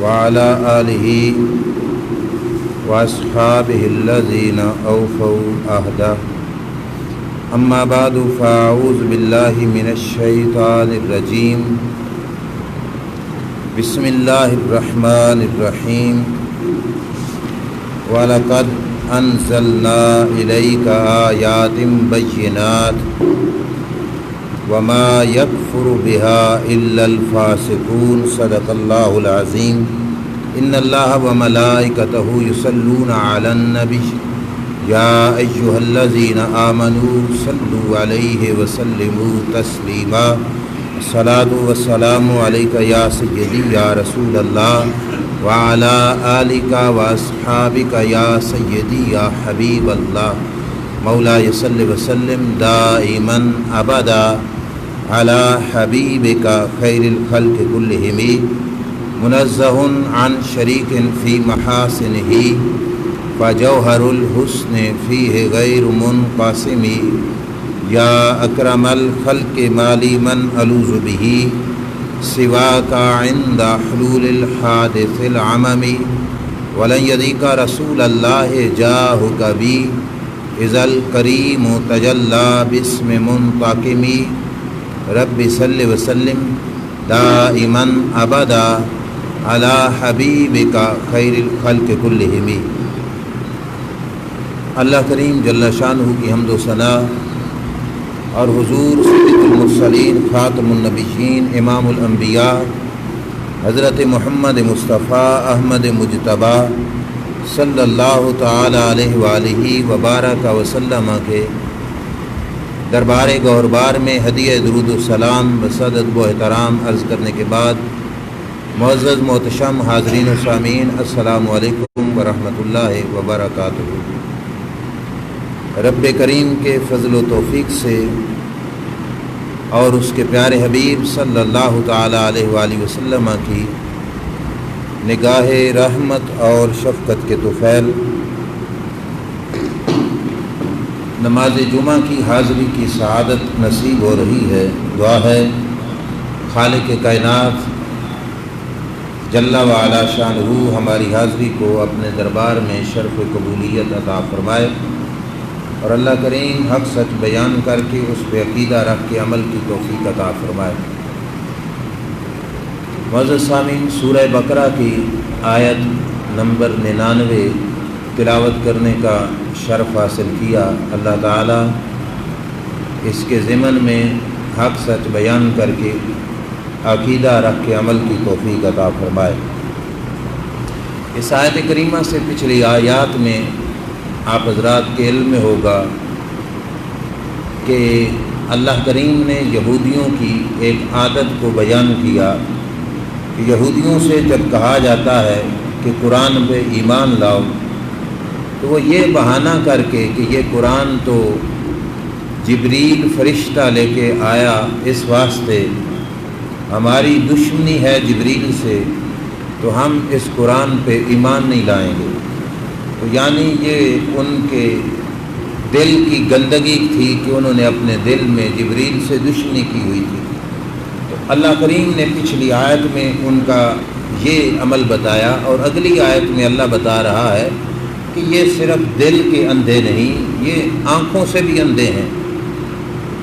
وعلى آله وأصحابه الذين أوفوا عهده أما بعد فأعوذ بالله من الشيطان الرجيم بسم الله الرحمن الرحيم وَلَقَدْ أَنزَلْنَا إِلَيْكَ آيَاتٍ بَيِّنَاتٍ وما يكفر بها إلا الفاسقون صدق الله العظيم إن الله وملائكته يصلون على النبي يا أيها الذين آمنوا صلوا عليه وسلموا تسليما الصلاة والسلام عليك يا سيدي يا رسول الله وعلى آلك وأصحابك يا سيدي يا حبيب الله مولاي صل وسلم دائما أبدا على حبيبك خير الخلق كلهم منزه عن شريك في محاسنه فجوهر الحسن فيه غير منقسم يا أكرم الخلق ما لي من ألوذ به سواك عند حلول الحادث العمم ولن يضيق رسول الله جاهك بي إذا الكريم تجلى باسم منتقم رب صل وسلم دائما ابدا على حبیبک خیر الخلق کلہم۔ اللہ کریم جل شانہ کی حمد و ثنا اور حضور سید المرسلین خاتم النبیین امام الانبیاء حضرت محمد مصطفیٰ احمد مجتبیٰ صلی اللہ تعالی علیہ وآلہ وبارک وسلم کے دربار گہربار میں ہدیہ درود السلام بصد ادب و احترام عرض کرنے کے بعد معزز محتشم حاضرین و سامعین السلام علیکم ورحمۃ اللہ وبرکاتہ۔ رب کریم کے فضل و توفیق سے اور اس کے پیارے حبیب صلی اللہ تعالی علیہ وآلہ وسلم کی نگاہ رحمت اور شفقت کے طفیل نماز جمعہ کی حاضری کی سعادت نصیب ہو رہی ہے۔ دعا ہے خالق کائنات جل وعلا شانہ ہماری حاضری کو اپنے دربار میں شرف قبولیت عطا فرمائے اور اللہ کریم حق سچ بیان کر کے اس پہ عقیدہ رکھ کے عمل کی توفیق عطا فرمائے۔ معزز سامعین، سورہ بقرہ کی آیت نمبر 99 تلاوت کرنے کا شرف حاصل کیا۔ اللہ تعالیٰ اس کے ضمن میں حق سچ بیان کر کے عقیدہ رکھ کے عمل کی توفیق عطا فرمائے۔ اس آیت کریمہ سے پچھلی آیات میں آپ حضرات کے علم میں ہوگا کہ اللہ کریم نے یہودیوں کی ایک عادت کو بیان کیا کہ یہودیوں سے جب کہا جاتا ہے کہ قرآن پہ ایمان لاؤ تو وہ یہ بہانہ کر کے کہ یہ قرآن تو جبریل فرشتہ لے کے آیا، اس واسطے ہماری دشمنی ہے جبریل سے تو ہم اس قرآن پہ ایمان نہیں لائیں گے۔ تو یعنی یہ ان کے دل کی گندگی تھی کہ انہوں نے اپنے دل میں جبریل سے دشمنی کی ہوئی تھی۔ تو اللہ کریم نے پچھلی آیت میں ان کا یہ عمل بتایا اور اگلی آیت میں اللہ بتا رہا ہے کہ یہ صرف دل کے اندھے نہیں، یہ آنکھوں سے بھی اندھے ہیں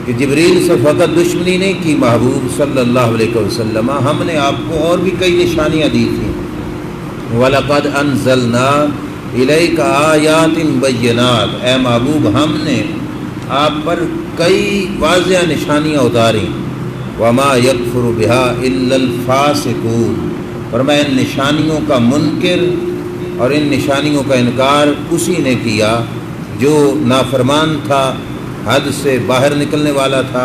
کہ جبریل سے فقط دشمنی نہیں کی محبوب صلی اللہ علیہ وسلم، ہم نے آپ کو اور بھی کئی نشانیاں دی تھیں۔ وَلَقَدْ أَنزَلْنَا إِلَيْكَ آيَاتٍ بَيِّنَاتٍ، اے محبوب ہم نے آپ پر کئی واضح نشانیاں اتاری۔ وَمَا يَكْفُرُ بِهَا إِلَّا الْفَاسِقُونَ، فرمایا ان نشانیوں کا منکر اور ان نشانیوں کا انکار اسی نے کیا جو نافرمان تھا، حد سے باہر نکلنے والا تھا،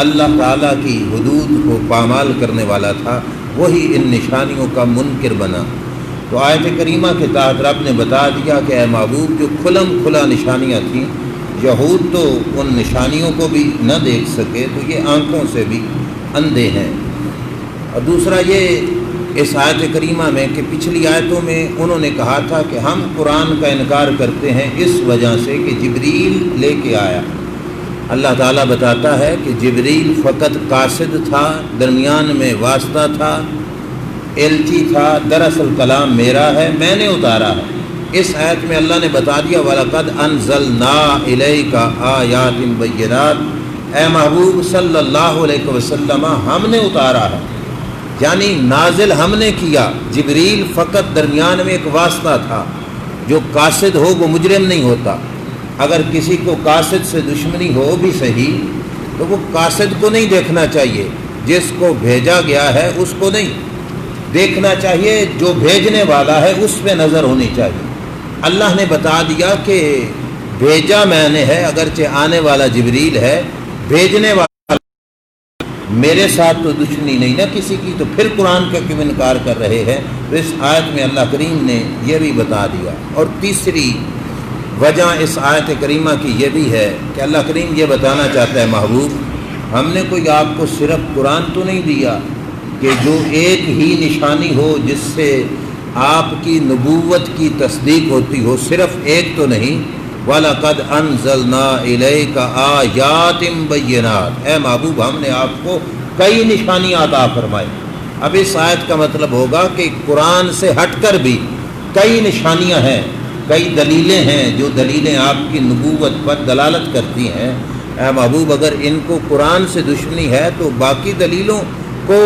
اللہ تعالیٰ کی حدود کو پامال کرنے والا تھا، وہی ان نشانیوں کا منکر بنا۔ تو آیت کریمہ کے تحت رب نے بتا دیا کہ اے محبوب جو کھلم کھلا نشانیاں تھیں، یہود تو ان نشانیوں کو بھی نہ دیکھ سکے تو یہ آنکھوں سے بھی اندھے ہیں۔ اور دوسرا یہ اس آیت کریمہ میں کہ پچھلی آیتوں میں انہوں نے کہا تھا کہ ہم قرآن کا انکار کرتے ہیں اس وجہ سے کہ جبریل لے کے آیا۔ اللہ تعالیٰ بتاتا ہے کہ جبریل فقط قاصد تھا، درمیان میں واسطہ تھا، ایلچی تھا، دراصل کلام میرا ہے، میں نے اتارا ہے۔ اس آیت میں اللہ نے بتا دیا وَلَقَدْ أَنزَلْنَا إِلَيْكَ آيَاتٍ بَيِّنَاتٍ، اے محبوب صلی اللہ علیہ وسلم ہم نے اتارا ہے، یعنی نازل ہم نے کیا۔ جبریل فقط درمیان میں ایک واسطہ تھا، جو قاصد ہو وہ مجرم نہیں ہوتا۔ اگر کسی کو قاصد سے دشمنی ہو بھی صحیح تو وہ قاصد کو نہیں دیکھنا چاہیے، جس کو بھیجا گیا ہے اس کو نہیں دیکھنا چاہیے، جو بھیجنے والا ہے اس پہ نظر ہونی چاہیے۔ اللہ نے بتا دیا کہ بھیجا میں نے ہے، اگرچہ آنے والا جبریل ہے، بھیجنے والا میرے ساتھ تو دشمنی نہیں نا کسی کی، تو پھر قرآن کا کیوں انکار کر رہے ہیں؟ تو اس آیت میں اللہ کریم نے یہ بھی بتا دیا۔ اور تیسری وجہ اس آیت کریمہ کی یہ بھی ہے کہ اللہ کریم یہ بتانا چاہتا ہے محبوب ہم نے کوئی آپ کو صرف قرآن تو نہیں دیا کہ جو ایک ہی نشانی ہو جس سے آپ کی نبوت کی تصدیق ہوتی ہو، صرف ایک تو نہیں۔ وَلَقَدْ أَنزَلْنَا إِلَيْكَ آيَاتٍ بَيِّنَاتٍ، اے محبوب ہم نے آپ کو کئی نشانیاں عطا فرمائی۔ اب اس آیت کا مطلب ہوگا کہ قرآن سے ہٹ کر بھی کئی نشانیاں ہیں، کئی دلیلیں ہیں جو دلیلیں آپ کی نبوت پر دلالت کرتی ہیں۔ اے محبوب اگر ان کو قرآن سے دشمنی ہے تو باقی دلیلوں کو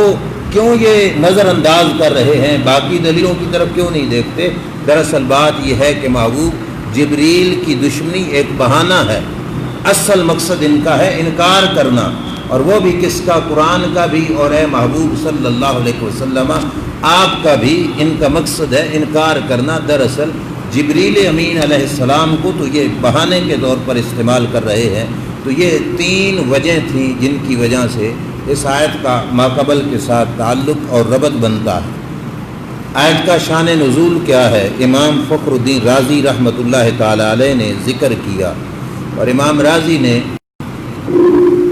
کیوں یہ نظر انداز کر رہے ہیں، باقی دلیلوں کی طرف کیوں نہیں دیکھتے؟ دراصل بات یہ ہے کہ محبوب جبریل کی دشمنی ایک بہانہ ہے، اصل مقصد ان کا ہے انکار کرنا، اور وہ بھی کس کا؟ قرآن کا بھی، اور اے محبوب صلی اللہ علیہ وسلم آپ کا بھی ان کا مقصد ہے انکار کرنا۔ دراصل جبریل امین علیہ السلام کو تو یہ بہانے کے طور پر استعمال کر رہے ہیں۔ تو یہ تین وجہ تھیں جن کی وجہ سے اس آیت کا ماقبل کے ساتھ تعلق اور ربط بنتا ہے۔ آیت کا شان نزول کیا ہے؟ امام فخر الدین رازی رحمۃ اللہ تعالی علیہ نے ذکر کیا، اور امام رازی نے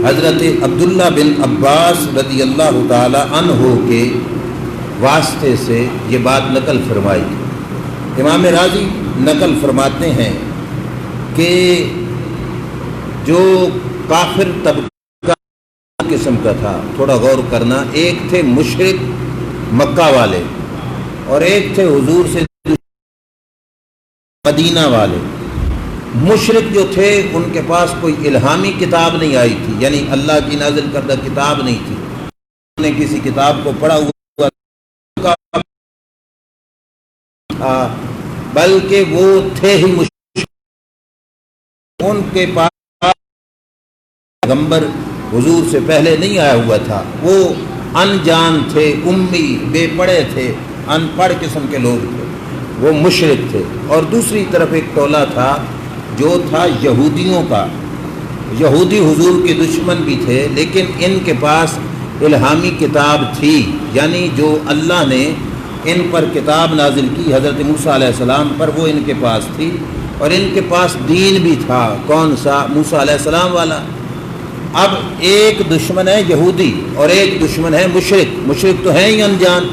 حضرت عبداللہ بن عباس رضی اللہ تعالی عنہ کے واسطے سے یہ بات نقل فرمائی۔ امام رازی نقل فرماتے ہیں کہ جو کافر طبقہ قسم کا تھا، تھوڑا غور کرنا، ایک تھے مشرک مکہ والے اور ایک تھے حضور سے مدینہ والے۔ مشرک جو تھے ان کے پاس کوئی الہامی کتاب نہیں آئی تھی، یعنی اللہ کی نازل کردہ کتاب نہیں تھی، انہوں نے کسی کتاب کو پڑھا ہوا بلکہ وہ تھے ہی مشرک، ان کے پاس پیغمبر حضور سے پہلے نہیں آیا ہوا تھا، وہ انجان تھے، امی بے پڑھے تھے، ان پڑھ قسم کے لوگ تھے، وہ مشرک تھے۔ اور دوسری طرف ایک ٹولہ تھا جو تھا یہودیوں کا، یہودی حضور کے دشمن بھی تھے، لیکن ان کے پاس الہامی کتاب تھی، یعنی جو اللہ نے ان پر کتاب نازل کی حضرت موسیٰ علیہ السلام پر، وہ ان کے پاس تھی، اور ان کے پاس دین بھی تھا۔ کون سا؟ موسیٰ علیہ السلام والا۔ اب ایک دشمن ہے یہودی اور ایک دشمن ہے مشرک۔ مشرک تو ہیں ہی انجان،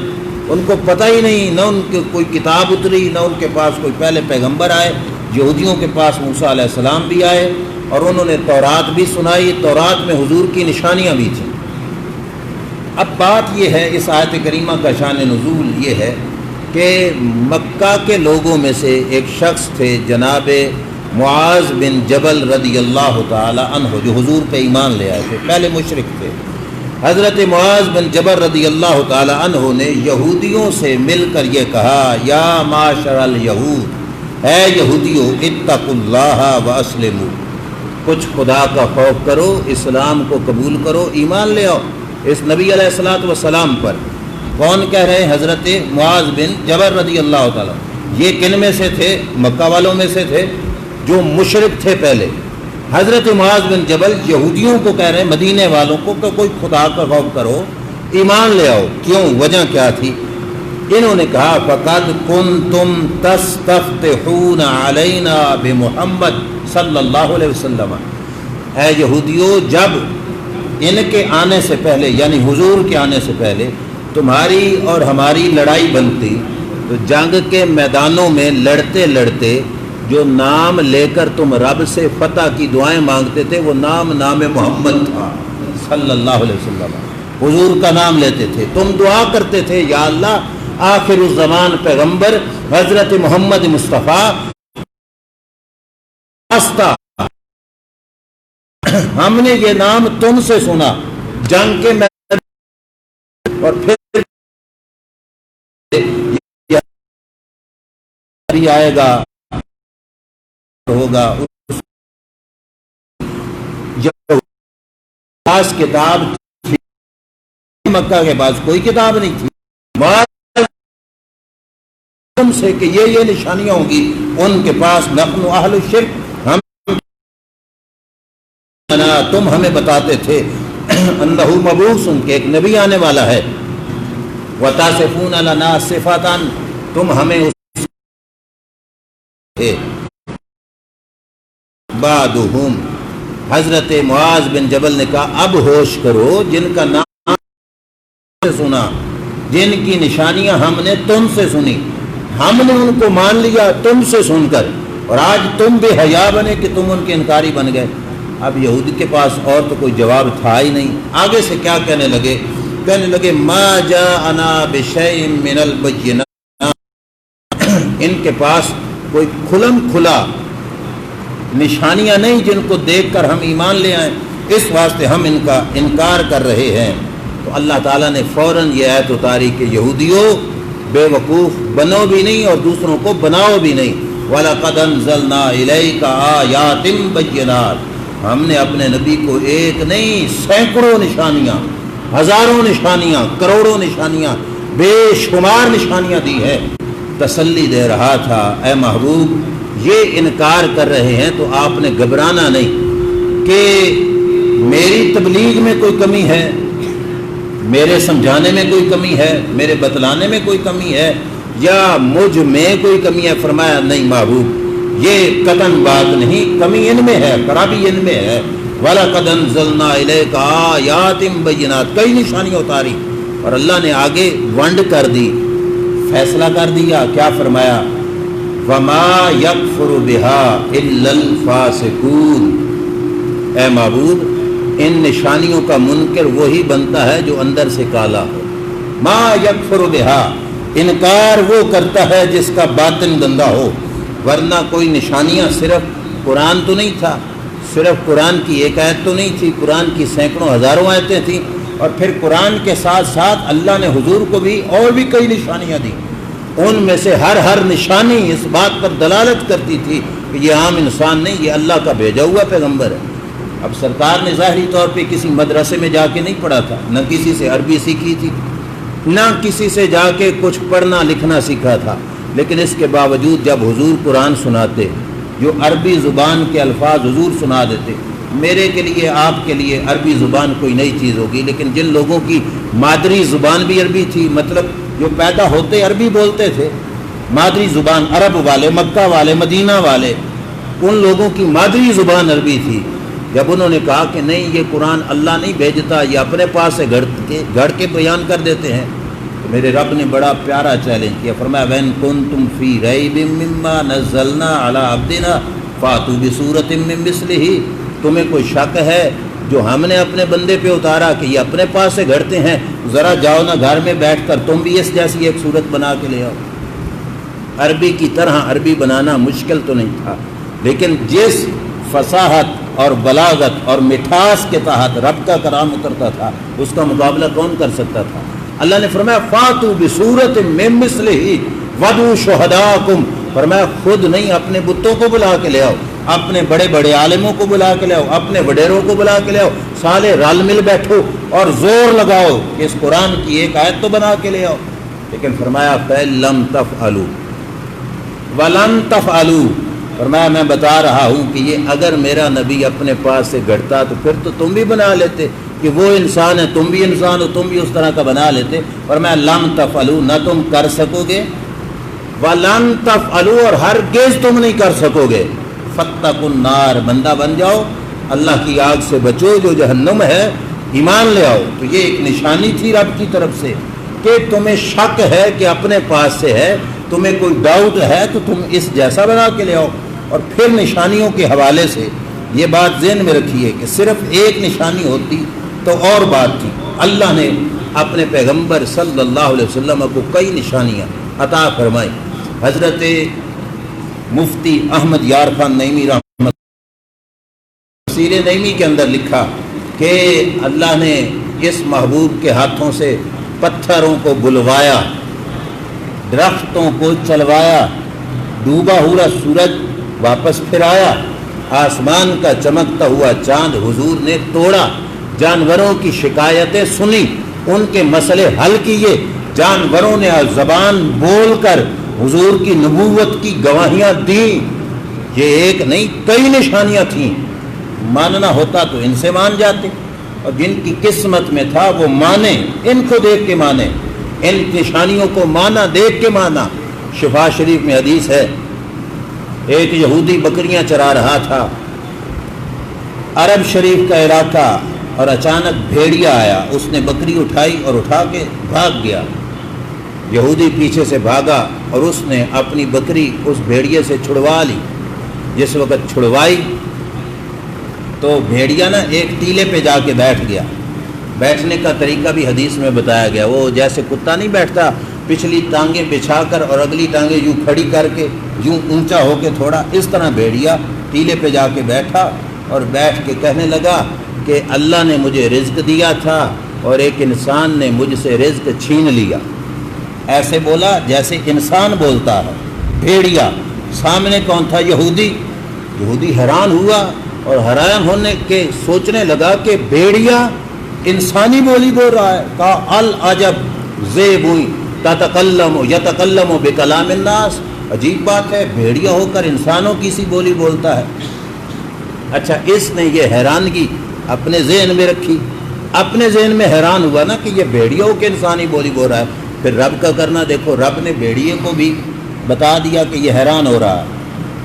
ان کو پتہ ہی نہیں، نہ ان کی کوئی کتاب اتری، نہ ان کے پاس کوئی پہلے پیغمبر آئے۔ یہودیوں کے پاس موسیٰ علیہ السلام بھی آئے اور انہوں نے تورات بھی سنائی، تورات میں حضور کی نشانیاں بھی تھیں۔ اب بات یہ ہے، اس آیت کریمہ کا شان نزول یہ ہے کہ مکہ کے لوگوں میں سے ایک شخص تھے جناب معاذ بن جبل رضی اللہ تعالی عنہ، جو حضور پہ ایمان لے آئے تھے، پہلے مشرک تھے۔ حضرت معاذ بن جبل رضی اللہ تعالی عنہ نے یہودیوں سے مل کر یہ کہا، یا معاشر الیہود، اے یہودیو، اتقوا اللہ واسلموا، کچھ خدا کا خوف کرو، اسلام کو قبول کرو، ایمان لے آؤ اس نبی علیہ الصلوۃ والسلام پر۔ کون کہہ رہے ہیں؟ حضرت معاذ بن جبل رضی اللہ تعالیٰ۔ یہ کن میں سے تھے؟ مکہ والوں میں سے تھے جو مشرک تھے پہلے۔ حضرت معاذ بن جبل یہودیوں کو کہہ رہے ہیں، مدینے والوں کو، کہ کوئی خدا کا خوف کرو، ایمان لے آؤ۔ کیوں؟ وجہ کیا تھی؟ انہوں نے کہا فَقَدْ كُنْتُمْ تَسْتَفْتِحُونَ عَلَيْنَا بِمُحَمَّدٍ صلی اللہ علیہ وسلم، اے یہودیو، جب ان کے آنے سے پہلے، یعنی حضور کے آنے سے پہلے تمہاری اور ہماری لڑائی بنتی، تو جنگ کے میدانوں میں لڑتے لڑتے جو نام لے کر تم رب سے فتح کی دعائیں مانگتے تھے، وہ نام محمد تھا صلی اللہ علیہ وسلم۔ حضور کا نام لیتے تھے، تم دعا کرتے تھے یا اللہ آخر الزمان پیغمبر حضرت محمد مصطفیٰ ہم نے یہ نام تم سے سنا جنگ کے میدان، اور پھر آئے گا ہوگا کتاب مکہ کے پاس کوئی کتاب نہیں تھی تم سے کہ یہ نشانیاں ہوں گی، ان کے پاس نحن اہل الشرک، تم ہمیں بتاتے تھے انہ مبعوث، کہ ایک نبی آنے والا ہے، وتصفون لنا صفاتا، تم ہمیں بعدہم، حضرت معاذ بن جبل نے کہا اب ہوش کرو، جن کا نام سنا، جن کی نشانیاں ہم نے تم سے سنی، ہم نے ان کو مان لیا تم سے سن کر، اور آج تم بے حیا بنے کہ تم ان کے انکاری بن گئے۔ اب یہودی کے پاس اور تو کوئی جواب تھا ہی نہیں، آگے سے کیا کہنے لگے ما جاءنا بشیء من البینات، ان کے پاس کوئی کھلم کھلا نشانیاں نہیں جن کو دیکھ کر ہم ایمان لے آئیں، اس واسطے ہم ان کا انکار کر رہے ہیں۔ تو اللہ تعالیٰ نے فوراً یہ آیت اتاری کہ یہودیوں بے وقوف بنو بھی نہیں اور دوسروں کو بناؤ بھی نہیں، وَلَقَدْ أَنزَلْنَا إِلَيْكَ آيَاتٍ بَيِّنَاتٍ، ہم نے اپنے نبی کو ایک نہیں سینکڑوں نشانیاں، ہزاروں نشانیاں، کروڑوں نشانیاں، بے شمار نشانیاں دی ہے۔ تسلی دے رہا تھا اے محبوب یہ انکار کر رہے ہیں تو آپ نے گھبرانا نہیں کہ میری تبلیغ میں کوئی کمی ہے، میرے سمجھانے میں کوئی کمی ہے، میرے بتلانے میں کوئی کمی ہے، یا مجھ میں کوئی کمی ہے؟ فرمایا نہیں محبوب یہ قطعاً بات نہیں، کمی ان میں ہے، خرابی ان میں ہے۔ وَلَقَدْ أَنزَلْنَا إِلَيْكَ آيَاتٍ بَيِّنَاتٍ، کئی نشانیاں اتاری، اور اللہ نے آگے ونڈ کر دی، فیصلہ کر دیا، کیا فرمایا؟ وَمَا يَكْفُرُ بِهَا إِلَّا الْفَاسِقُونَ، اے معبود ان نشانیوں کا منکر وہی بنتا ہے جو اندر سے کالا ہو۔ ما یکفر بہا، انکار وہ کرتا ہے جس کا باطن گندا ہو، ورنہ کوئی نشانیاں صرف قرآن تو نہیں تھا، صرف قرآن کی ایک آیت تو نہیں تھی، قرآن کی سینکڑوں ہزاروں آیتیں تھیں، اور پھر قرآن کے ساتھ ساتھ اللہ نے حضور کو بھی اور بھی کئی نشانیاں دی، ان میں سے ہر نشانی اس بات پر دلالت کرتی تھی کہ یہ عام انسان نہیں، یہ اللہ کا بھیجا ہوا پیغمبر ہے۔ اب سرکار نے ظاہری طور پہ کسی مدرسے میں جا کے نہیں پڑھا تھا، نہ کسی سے عربی سیکھی تھی، نہ کسی سے جا کے کچھ پڑھنا لکھنا سیکھا تھا، لیکن اس کے باوجود جب حضور قرآن سناتے، جو عربی زبان کے الفاظ حضور سنا دیتے، میرے کے لیے آپ کے لیے عربی زبان کوئی نئی چیز ہوگی، لیکن جن لوگوں کی مادری زبان بھی عربی تھی، مطلب جو پیدا ہوتے عربی بولتے تھے، مادری زبان عرب والے، مکہ والے، مدینہ والے، ان لوگوں کی مادری زبان عربی تھی، جب انہوں نے کہا کہ نہیں یہ قرآن اللہ نہیں بھیجتا، یہ اپنے پاس سے گھڑ کے بیان کر دیتے ہیں، تو میرے رب نے بڑا پیارا چیلنج کیا، فرمایا وَإِن كُنتُمْ فِي رَيْبٍ مِّمَّا نَزَّلْنَا عَلَىٰ عَبْدِنَا فَأْتُوا بِسُورَةٍ مِّن مِّثْلِهِ، تمہیں کوئی شک ہے جو ہم نے اپنے بندے پہ اتارا کہ یہ اپنے پاس سے گھڑتے ہیں، ذرا جاؤ نا گھر میں بیٹھ کر تم بھی اس جیسی ایک صورت بنا کے لے آؤ۔ عربی کی طرح عربی بنانا مشکل تو نہیں تھا، لیکن جس فصاحت اور بلاغت اور مٹھاس کے تحت رب کا کلام اترتا تھا اس کا مقابلہ کون کر سکتا تھا؟ اللہ نے فرمایا فاتوا بصورت من مثلہ ودعوا شہداءکم، فرمایا خود نہیں اپنے بتوں کو بلا کے لے آؤ، اپنے بڑے بڑے عالموں کو بلا کے لے آؤ، اپنے وڈیروں کو بلا کے لے آؤ، سارے رل مل بیٹھو اور زور لگاؤ کہ اس قرآن کی ایک آیت تو بنا کے لے آؤ۔ لیکن فرمایا فَلَمْ تَفْعَلُوا وَلَنْ تَفْعَلُوا، فرمایا میں بتا رہا ہوں کہ یہ اگر میرا نبی اپنے پاس سے گھڑتا تو پھر تو تم بھی بنا لیتے کہ وہ انسان ہے، تم بھی انسان ہو، تم بھی اس طرح کا بنا لیتے، فرمایا لَمْ تَفْعَلُوا، نہ تم کر سکو گے، وَلَنْ تَفْعَلُوا، اور ہرگز تم نہیں کر سکو گے، فَاتَّقُوا النَّارَ، بندہ بن جاؤ، اللہ کی آگ سے بچو جو جہنم ہے، ایمان لے آؤ۔ تو یہ ایک نشانی تھی رب کی طرف سے کہ تمہیں شک ہے کہ اپنے پاس سے ہے، تمہیں کوئی ڈاؤٹ ہے تو تم اس جیسا بنا کے لے آؤ۔ اور پھر نشانیوں کے حوالے سے یہ بات ذہن میں رکھیے کہ صرف ایک نشانی ہوتی تو اور بات تھی، اللہ نے اپنے پیغمبر صلی اللہ علیہ وسلم کو کئی نشانیاں عطا فرمائی۔ حضرت مفتی احمد یار خان نعیمی رحمت تفسیر نعیمی کے اندر لکھا کہ اللہ نے اس محبوب کے ہاتھوں سے پتھروں کو بلوایا، درختوں کو چلوایا، ڈوبا ہوا سورج واپس پھر آیا، آسمان کا چمکتا ہوا چاند حضور نے توڑا، جانوروں کی شکایتیں سنی، ان کے مسئلے حل کیے، جانوروں نے زبان بول کر حضور کی نبوت کی گواہیاں دیں۔ یہ ایک نہیں کئی نشانیاں تھیں، ماننا ہوتا تو ان سے مان جاتے، اور جن کی قسمت میں تھا وہ مانے، ان کو دیکھ کے مانے، ان نشانیوں کو مانا، دیکھ کے مانا۔ شفا شریف میں حدیث ہے، ایک یہودی بکریاں چرا رہا تھا، عرب شریف کا علاقہ، اور اچانک بھیڑیا آیا، اس نے بکری اٹھائی اور اٹھا کے بھاگ گیا۔ یہودی پیچھے سے بھاگا اور اس نے اپنی بکری اس بھیڑیے سے چھڑوا لی۔ جس وقت چھڑوائی تو بھیڑیا نا ایک ٹیلے پہ جا کے بیٹھ گیا۔ بیٹھنے کا طریقہ بھی حدیث میں بتایا گیا، وہ جیسے کتا نہیں بیٹھتا، پچھلی ٹانگیں بچھا کر اور اگلی ٹانگیں یوں کھڑی کر کے یوں اونچا ہو کے تھوڑا، اس طرح بھیڑیا ٹیلے پہ جا کے بیٹھا اور بیٹھ کے کہنے لگا کہ اللہ نے مجھے رزق دیا تھا اور ایک انسان نے مجھ سے رزق چھین لیا۔ ایسے بولا جیسے انسان بولتا ہے، بھیڑیا۔ سامنے کون تھا؟ یہودی۔ یہودی حیران ہوا اور حیران ہونے کے سوچنے لگا کہ بھیڑیا انسانی بولی بول رہا ہے۔ کہا العجب زیبوئی تتکلم یتکلم بکلام الناس، عجیب بات ہے، بھیڑیا ہو کر انسانوں کی سی بولی بولتا ہے۔ اچھا، اس نے یہ حیرانگی اپنے ذہن میں رکھی، اپنے ذہن میں حیران ہوا نا کہ یہ بھیڑیا ہو کے انسانی بولی بول رہا ہے۔ پھر رب کا کرنا دیکھو، رب نے بھیڑیے کو بھی بتا دیا کہ یہ حیران ہو رہا ہے۔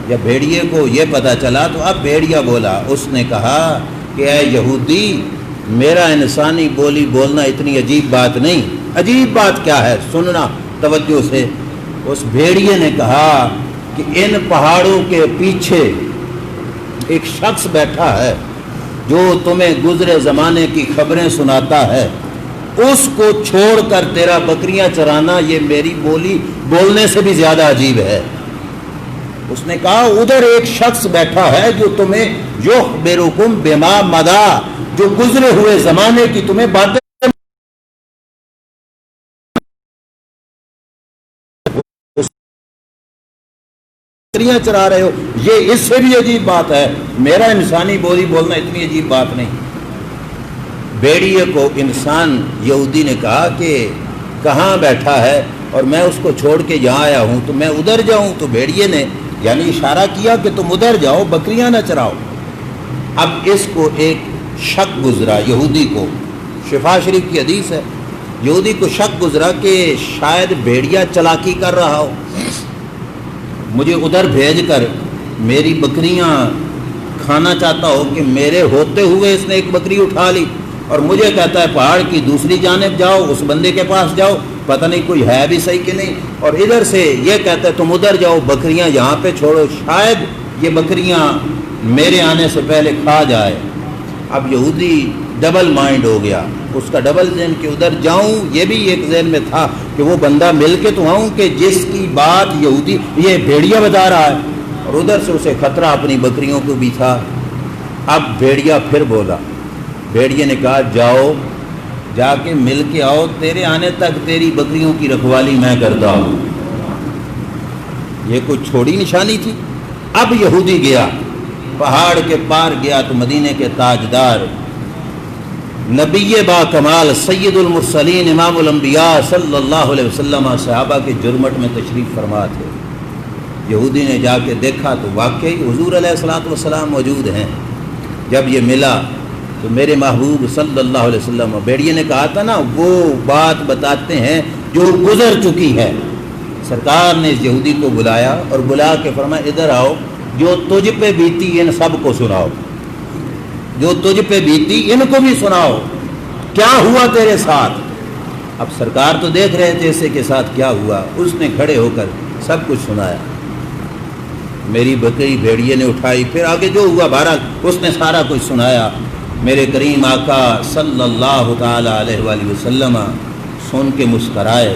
جب بھیڑیے کو یہ پتہ چلا تو اب بھیڑیا بولا، اس نے کہا کہ اے یہودی، میرا انسانی بولی بولنا اتنی عجیب بات نہیں۔ عجیب بات کیا ہے؟ سننا توجہ سے۔ اس بھیڑیے نے کہا کہ ان پہاڑوں کے پیچھے ایک شخص بیٹھا ہے جو تمہیں گزرے زمانے کی خبریں سناتا ہے، اس کو چھوڑ کر تیرا بکریاں چرانا یہ میری بولی بولنے سے بھی زیادہ عجیب ہے۔ اس نے کہا ادھر ایک شخص بیٹھا ہے جو تمہیں یخبرکم بما مضی، جو گزرے ہوئے زمانے کی تمہیں باتیں بکریاں چرا رہے ہو، یہ اس سے بھی عجیب بات ہے، میرا انسانی بولی بولنا اتنی عجیب بات نہیں۔ بھیڑیے کو انسان یہودی نے کہا کہ کہاں بیٹھا ہے اور میں اس کو چھوڑ کے یہاں آیا ہوں تو میں ادھر جاؤں؟ تو بھیڑیے نے یعنی اشارہ کیا کہ تم ادھر جاؤ، بکریاں نہ چراؤ۔ اب اس کو ایک شک گزرا یہودی کو، شفا شریف کی حدیث ہے، یہودی کو شک گزرا کہ شاید بھیڑیا چلاکی کر رہا ہو، مجھے ادھر بھیج کر میری بکریاں کھانا چاہتا ہو کہ میرے ہوتے ہوئے اس نے ایک بکری اٹھا لی اور مجھے کہتا ہے پہاڑ کی دوسری جانب جاؤ، اس بندے کے پاس جاؤ، پتہ نہیں کوئی ہے بھی صحیح کہ نہیں، اور ادھر سے یہ کہتا ہے تم ادھر جاؤ، بکریاں یہاں پہ چھوڑو، شاید یہ بکریاں میرے آنے سے پہلے کھا جائے۔ اب یہودی ڈبل مائنڈ ہو گیا، اس کا ڈبل ذہن کہ ادھر جاؤں، یہ بھی ایک ذہن میں تھا کہ وہ بندہ مل کے تو آؤں کہ جس کی بات یہودی یہ بھیڑیا بتا رہا ہے، اور ادھر سے اسے خطرہ اپنی بکریوں کو بھی تھا۔ اب بھیڑیا پھر بولا، بھیڑیے نے کہا جاؤ، جا کے مل کے آؤ، تیرے آنے تک تیری بکریوں کی رکھوالی میں کرتا ہوں۔ یہ کوئی چھوڑی نشانی تھی؟ اب یہودی گیا، پہاڑ کے پار گیا تو مدینے کے تاجدار نبی با کمال سید المرسلین امام الانبیاء صلی اللہ علیہ وسلم صحابہ کے جرمٹ میں تشریف فرما تھے۔ یہودی نے جا کے دیکھا تو واقعی حضور علیہ الصلوۃ والسلام موجود ہیں۔ جب یہ ملا تو میرے محبوب صلی اللہ علیہ وسلم، بھیڑیے نے کہا تھا نا وہ بات بتاتے ہیں جو گزر چکی ہے، سرکار نے اس یہودی کو بلایا اور بلا کے فرمایا ادھر آؤ، جو تجھ پہ بیتی ان سب کو سناؤ، جو تجھ پہ بیتی ان کو بھی سناؤ، کیا ہوا تیرے ساتھ۔ اب سرکار تو دیکھ رہے تھے اسے کے ساتھ کیا ہوا، اس نے کھڑے ہو کر سب کچھ سنایا۔ میری بکری بھیڑیے نے اٹھائی، پھر آگے جو ہوا بہرحال اس نے سارا کچھ سنایا۔ میرے کریم آقا صلی اللہ تعالی علیہ وآلہ وسلم سن کے مسکرائے۔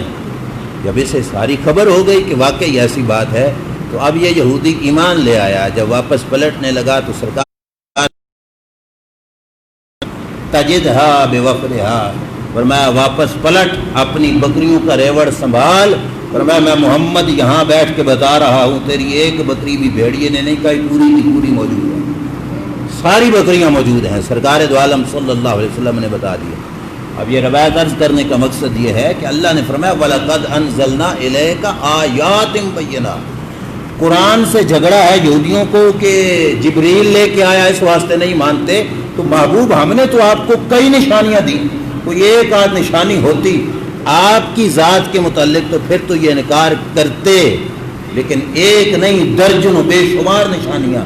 جب اسے ساری خبر ہو گئی کہ واقعی ایسی بات ہے تو اب یہ یہودی ایمان لے آیا۔ جب واپس پلٹنے لگا تو سرکار تجدھا بوفرہا، فرمایا واپس پلٹ، اپنی بکریوں کا ریوڑ سنبھال۔ فرمایا میں محمد یہاں بیٹھ کے بتا رہا ہوں، تیری ایک بکری بھی بھیڑیے نے نہیں کہی، پوری کی پوری موجود ہے، ساری بکریاں موجود ہیں۔ سرکار دو عالم صلی اللہ علیہ وسلم نے بتا دیا۔ اب یہ روایت عرض کرنے کا مقصد یہ ہے کہ اللہ نے فرمایا وَلَقَدْ أَنزَلْنَا إِلَيْكَ آيَاتٍ بَيِّنَاتٍ۔ قرآن سے جھگڑا ہے یہودیوں کو کہ جبریل لے کے آیا، اس واسطے نہیں مانتے، تو محبوب ہم نے تو آپ کو کئی نشانیاں دی، کوئی ایک آدھ نشانی ہوتی آپ کی ذات کے متعلق تو پھر تو یہ انکار کرتے، لیکن ایک نہیں درجنوں بے شمار نشانیاں۔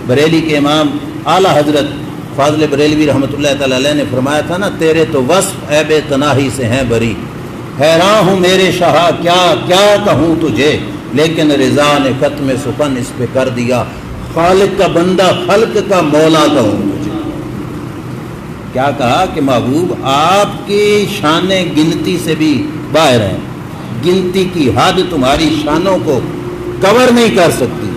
بریلی کے امام اعلیٰ حضرت فاضل بریلوی رحمۃ اللہ تعالی علیہ نے فرمایا تھا نا، تیرے تو وصف عیب تناہی سے ہیں بری، حیران ہوں میرے شاہ کیا کیا کہوں تجھے، لیکن رضا نے ختم سخن اس پہ کر دیا، خالق کا بندہ خلق کا مولا کہوں تجھے۔ کیا کہا کہ محبوب آپ کی شانیں گنتی سے بھی باہر ہیں، گنتی کی حد تمہاری شانوں کو کور نہیں کر سکتی،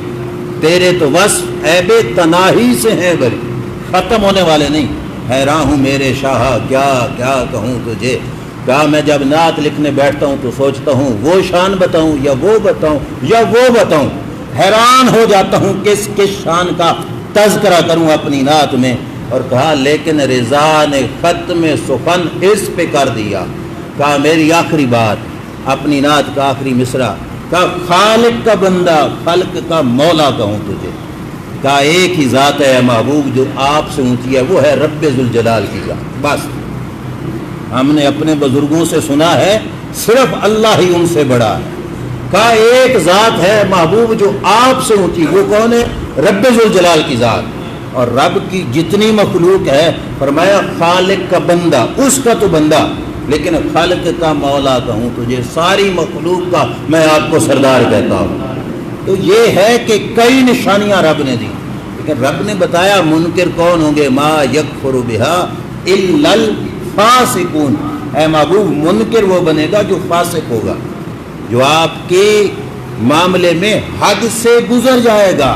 تیرے تو وصف عیب تناہی سے ہیں بری، ختم ہونے والے نہیں۔ حیران ہوں میرے شاہ کیا کیا کہوں تجھے، کہا میں جب نعت لکھنے بیٹھتا ہوں تو سوچتا ہوں وہ شان بتاؤں یا وہ بتاؤں یا وہ بتاؤں، حیران ہو جاتا ہوں کس کس شان کا تذکرہ کروں اپنی نعت میں۔ اور کہا لیکن رضا نے ختم سخن اس پہ کر دیا۔ کہا میری آخری بات، اپنی نعت کا آخری مصرع، کہا خالق کا بندہ خلق کا مولا کہوں تجھے۔ کہا ایک ہی ذات ہے محبوب جو آپ سے اونچی ہے، وہ ہے رب ذوالجلال کی ذات، بس ہم نے اپنے بزرگوں سے سنا ہے صرف اللہ ہی ان سے بڑا ہے۔ کہا ایک ذات ہے محبوب جو آپ سے اونچی، وہ کون ہے؟ رب ذوالجلال کی ذات۔ اور رب کی جتنی مخلوق ہے فرمایا خالق کا بندہ، اس کا تو بندہ، لیکن خالق کا مولا کہوں تجھے، ساری مخلوق کا میں آپ کو سردار کہتا ہوں۔ تو یہ ہے کہ کئی نشانیاں رب نے دی، لیکن رب نے بتایا منکر کون ہوں گے، ما یکفر بہا الا الفاسقون۔ اے محبوب منکر وہ بنے گا جو فاسق ہوگا، جو آپ کے معاملے میں حد سے گزر جائے گا۔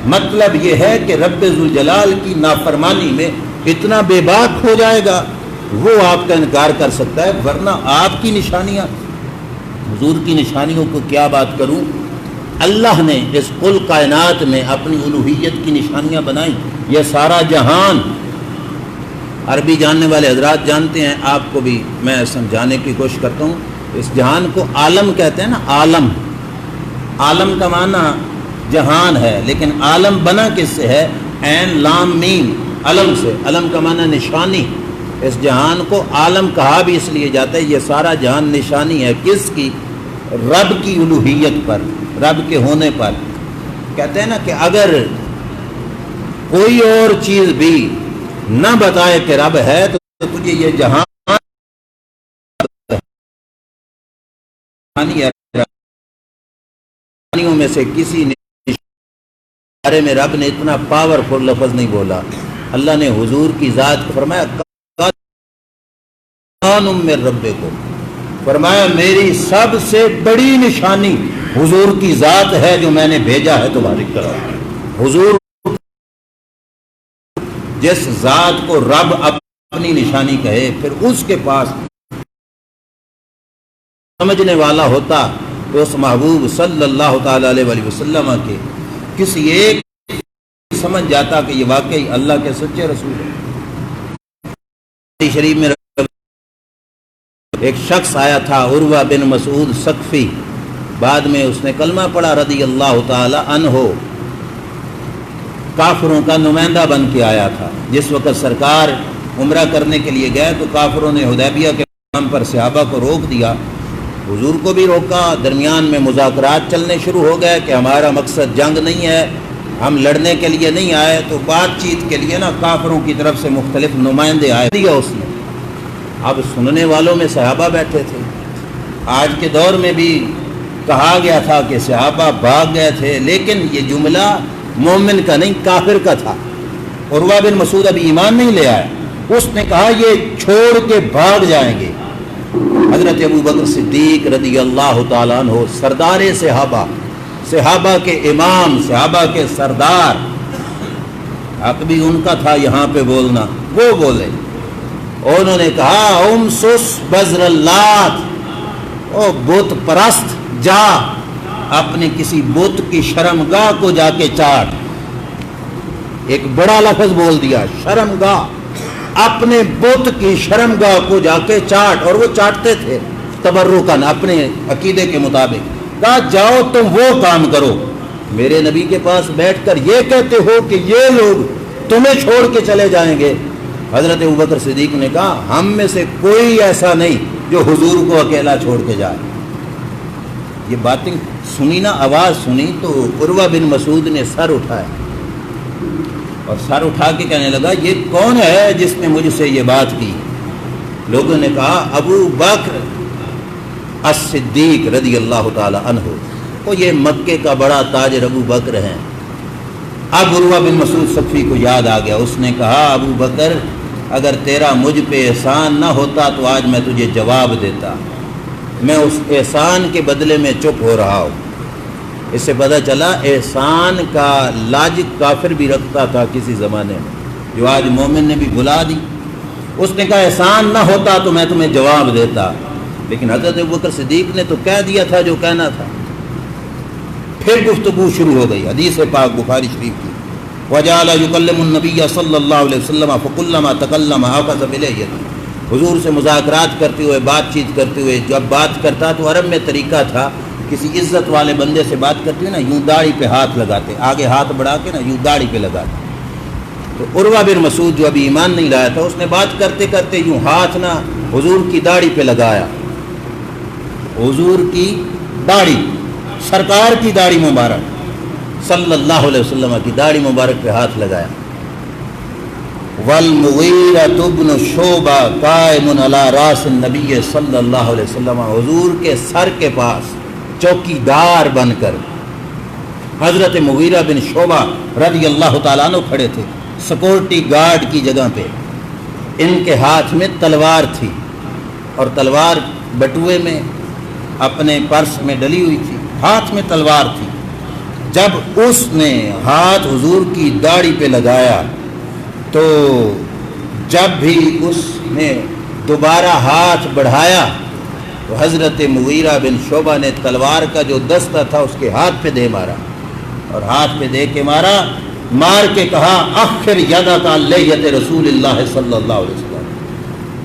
مطلب یہ ہے کہ رب ذوالجلال کی نافرمانی میں اتنا بے باک ہو جائے گا، وہ آپ کا انکار کر سکتا ہے، ورنہ آپ کی نشانیاں، حضور کی نشانیوں کو کیا بات کروں۔ اللہ نے اس کل کائنات میں اپنی الوہیت کی نشانیاں بنائیں۔ یہ سارا جہان، عربی جاننے والے حضرات جانتے ہیں، آپ کو بھی میں سمجھانے کی کوشش کرتا ہوں، اس جہان کو عالم کہتے ہیں نا، عالم، عالم کا معنی جہان ہے، لیکن عالم بنا کس سے ہے؟ عین لام میم، علم سے، علم کا معنی نشانی۔ اس جہان کو عالم کہا بھی اس لیے جاتا ہے، یہ سارا جہان نشانی ہے کس کی؟ رب کی الوہیت پر، رب کے ہونے پر۔ کہتے ہیں نا کہ اگر کوئی اور چیز بھی نہ بتائے کہ رب ہے تو تجھے یہ جہان میں سے کسی نے بارے میں رب نے اتنا پاورفل لفظ نہیں بولا۔ اللہ نے حضور کی ذات کو فرمایا من ربکم، فرمایا میری سب سے بڑی نشانی حضور کی ذات ہے جو میں نے بھیجا ہے تمہاری طرف۔ حضور جس ذات کو رب اپنی نشانی کہے، پھر اس کے پاس سمجھنے والا ہوتا تو اس محبوب صلی اللہ تعالی علیہ وآلہ وسلم کے کسی ایک سمجھ جاتا کہ یہ واقعی اللہ کے سچے رسول ہے۔ شریف میں ایک شخص آیا تھا عروہ بن مسعود ثقفی، بعد میں اس نے کلمہ پڑھا رضی اللہ تعالی عنہ، کافروں کا نمائندہ بن کے آیا تھا۔ جس وقت سرکار عمرہ کرنے کے لیے گئے تو کافروں نے حدیبیہ کے نام پر صحابہ کو روک دیا، حضور کو بھی روکا، درمیان میں مذاکرات چلنے شروع ہو گئے کہ ہمارا مقصد جنگ نہیں ہے، ہم لڑنے کے لیے نہیں آئے، تو بات چیت کے لیے نا کافروں کی طرف سے مختلف نمائندے آئے دیا اس نے۔ اب سننے والوں میں صحابہ بیٹھے تھے، آج کے دور میں بھی کہا گیا تھا کہ صحابہ بھاگ گئے تھے، لیکن یہ جملہ مومن کا نہیں کافر کا تھا۔ عروہ بن مسعود ابھی ایمان نہیں لے آیا، اس نے کہا یہ چھوڑ کے بھاگ جائیں گے۔ حضرت ابوبکر صدیق رضی اللہ تعالیٰ عنہ سردار صحابہ، صحابہ کے امام، صحابہ کے سردار، حق بھی ان کا تھا یہاں پہ بولنا، وہ بولے، انہوں نے کہا امسس بذر اللات، او بت پرست، جا اپنے کسی بت کی شرمگاہ کو جا کے چاٹ۔ ایک بڑا لفظ بول دیا، شرمگاہ، اپنے بت کی شرمگاہ کو جا کے چاٹ، اور وہ چاٹتے تھے تبرکاً اپنے عقیدے کے مطابق۔ کہا جاؤ تم وہ کام کرو، میرے نبی کے پاس بیٹھ کر یہ کہتے ہو کہ یہ لوگ تمہیں چھوڑ کے چلے جائیں گے۔ حضرت ابوبکر صدیق نے کہا ہم میں سے کوئی ایسا نہیں جو حضور کو اکیلا چھوڑ کے جائے۔ یہ باتیں سنی نا، آواز سنی تو عروہ بن مسعود نے سر اٹھایا، اور سر اٹھا کے کہنے لگا یہ کون ہے جس نے مجھ سے یہ بات کی؟ لوگوں نے کہا ابو بکر الصدیق رضی اللہ تعالی عنہ، وہ یہ مکے کا بڑا تاجر ابو بکر ہیں۔ اب عروہ بن مسعود ثقفی کو یاد آ گیا، اس نے کہا ابو بکر اگر تیرا مجھ پہ احسان نہ ہوتا تو آج میں تجھے جواب دیتا، میں اس احسان کے بدلے میں چپ ہو رہا ہوں۔ اس سے پتہ چلا احسان کا لاجک کافر بھی رکھتا تھا کسی زمانے میں، جو آج مومن نے بھی بلا دی۔ اس نے کہا احسان نہ ہوتا تو میں تمہیں جواب دیتا، لیکن حضرت ابوبکر صدیق نے تو کہہ دیا تھا جو کہنا تھا۔ پھر گفتگو شروع ہو گئی، حدیث پاک بخاری شریف کی، وجعل یکلم النبی صلی اللہ علیہ وسلم فکلما تکلم اخذ بلیہ، حضور سے مذاکرات کرتے ہوئے، بات چیت کرتے ہوئے، جب بات کرتا تو عرب میں طریقہ تھا کسی عزت والے بندے سے بات کرتے ہوئے نا یوں داڑھی پہ ہاتھ لگاتے، آگے ہاتھ بڑھا کے نا یوں داڑھی پہ لگاتے۔ تو عروہ بن مسعود جو ابھی ایمان نہیں لایا تھا، اس نے بات کرتے کرتے یوں ہاتھ نا حضور کی داڑھی پہ لگایا، حضور کی داڑھی، سرکار کی داڑھی مبارک صلی اللہ علیہ وسلم کی داڑھی مبارک پہ ہاتھ لگایا۔ والمغیرہ بن شعبہ قائم علی راس النبی صلی اللہ علیہ وسلم، حضور کے سر کے پاس چوکی دار بن کر حضرت مغیرہ بن شعبہ رضی اللہ تعالیٰ عنہ کھڑے تھے، سیکورٹی گارڈ کی جگہ پہ۔ ان کے ہاتھ میں تلوار تھی، اور تلوار بٹوے میں اپنے پرس میں ڈلی ہوئی تھی، ہاتھ میں تلوار تھی۔ جب اس نے ہاتھ حضور کی داڑھی پہ لگایا تو جب بھی اس نے دوبارہ ہاتھ بڑھایا تو حضرت مغیرہ بن شعبہ نے تلوار کا جو دستہ تھا اس کے ہاتھ پہ دے مارا، اور ہاتھ پہ دے کے مارا، مار کے کہا اخر یدک عن لیۃ رسول اللہ صلی اللہ علیہ وسلم۔